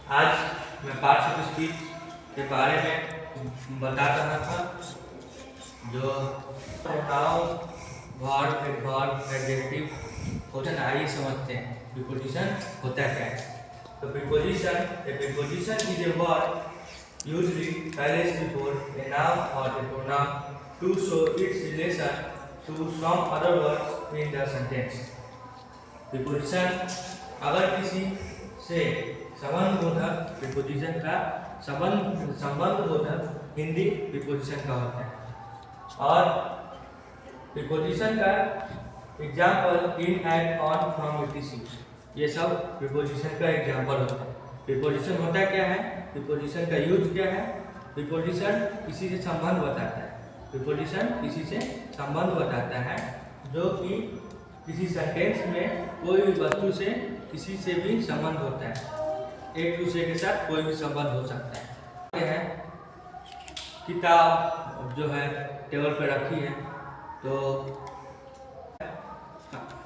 आज मैं पाठ्य पुस्तक के बारे में बता रहा था, जो वर्ब, एडवर्ब, एडजेक्टिव क्वेश्चन आइए समझते हैं प्रीपोजिशन होता क्या है। तो preposition is a word usually places before a noun और a pronoun to show its relation to some other word in the sentence. Preposition अगर किसी से संबंधबोधक प्रीपोजिशन का संबंधबोधक हिंदी प्रीपोजिशन का होता है। और प्रीपोजिशन का example in, at, on, from, etc. ये सब प्रीपोजिशन का एग्जाम्पल होता है। प्रीपोजिशन होता क्या है, प्रीपोजिशन का यूज क्या है। प्रीपोजिशन किसी से संबंध बताता है। प्रीपोजिशन किसी से संबंध बताता है, जो कि किसी सेंटेंस में कोई भी वस्तु से किसी से भी संबंध होता है। एक दूसरे के साथ कोई भी संबंध हो सकता है। यह है किताब जो है टेबल पर रखी है, तो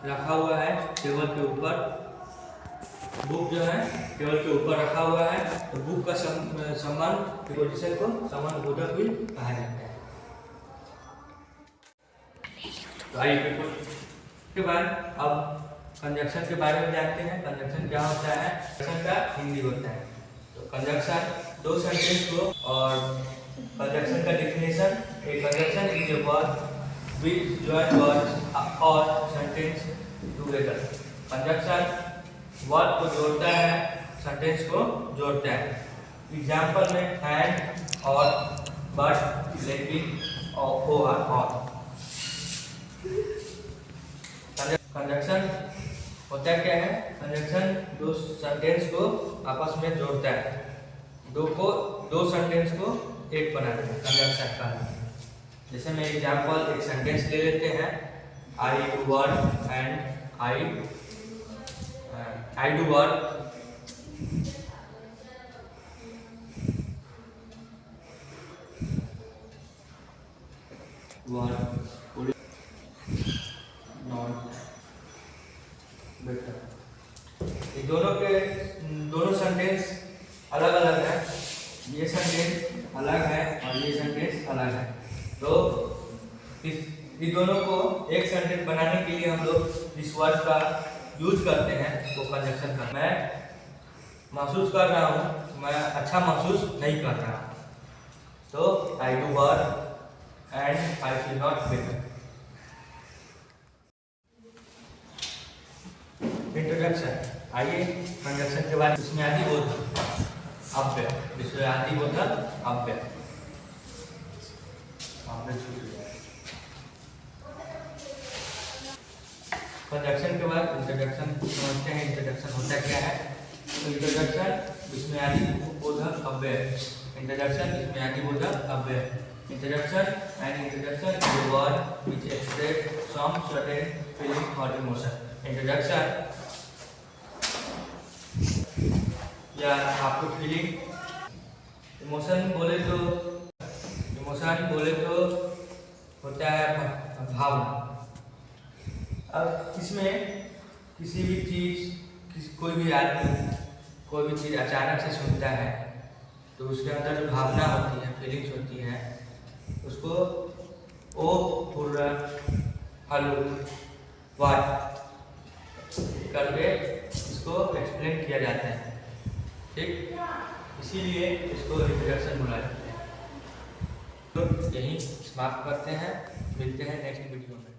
रखा हुआ है टेबल के ऊपर। बुक जो है टेबल के ऊपर रखा हुआ है, तो बुक का संबंध प्रीपोजिशन को संबंधबोधक भी कहा जाता है। तो आइए प्रीपोजिशन के बाद अब कंजक्शन के बारे में जानते हैं। कंजक्शन क्या होता है, कंजक्शन का हिंदी होता है। तो कंजक्शन दो सेंटेंस को, और कंजक्शन का डेफिनेशन, एक conjunction is a word which join words और सेंटेंस टुगेदर। कंजक्शन वर्ड को जोड़ता है, सेंटेंस को जोड़ता है। एग्जाम्पल में एंड, और, बट, लेकिन, और। कंजक्शन होता क्या है, कंजक्शन दो सेंटेंस को आपस में जोड़ता है, दो सेंटेंस को एक बनाते हैं कंजक्शन का। जैसे मैं एग्जांपल एक सेंटेंस ले लेते हैं, I do work and I do work. दोनों सेंटेंस अलग अलग है। ये सेंटेंस अलग है और ये सेंटेंस अलग है। तो इस दोनों को एक सेंटेंस बनाने के लिए हम लोग इस वर्ड का यूज करते हैं। तो कंजक्शन का मैं महसूस कर रहा हूँ, मैं अच्छा महसूस नहीं कर रहा, तो I do work and I feel not better. Introduction, आइए कंजक्शन के बाद इसमें आदि बोधक अव्यय, इसमें आदि बोधक अव्यय। कंजक्शन के बाद इंट्रोडक्शन समझते हैं। इंट्रोडक्शन होता क्या है, तो इंट्रोडक्शन इसमें आदि बोधक अव्यय। इंट्रोडक्शन इसमें आदि बोधक अव्यय। Introduction and introduction is a word which express some certain feeling और इमोशन। इंट्रोडक्शन या आपको फीलिंग, इमोशन बोले तो होता है भावना। अब इसमें किसी भी चीज़, कोई भी आदमी कोई भी चीज़ अचानक से सुनता है, तो उसके अंदर जो भावना होती है, फीलिंग्स होती है, उसको ओ पूरा हलो वाट करके इसको एक्सप्लेन किया जाता है। ठीक, इसीलिए इसको इंट्रोडक्शन बोला जाता है। तो यही समाप्त करते हैं, मिलते हैं नेक्स्ट वीडियो में।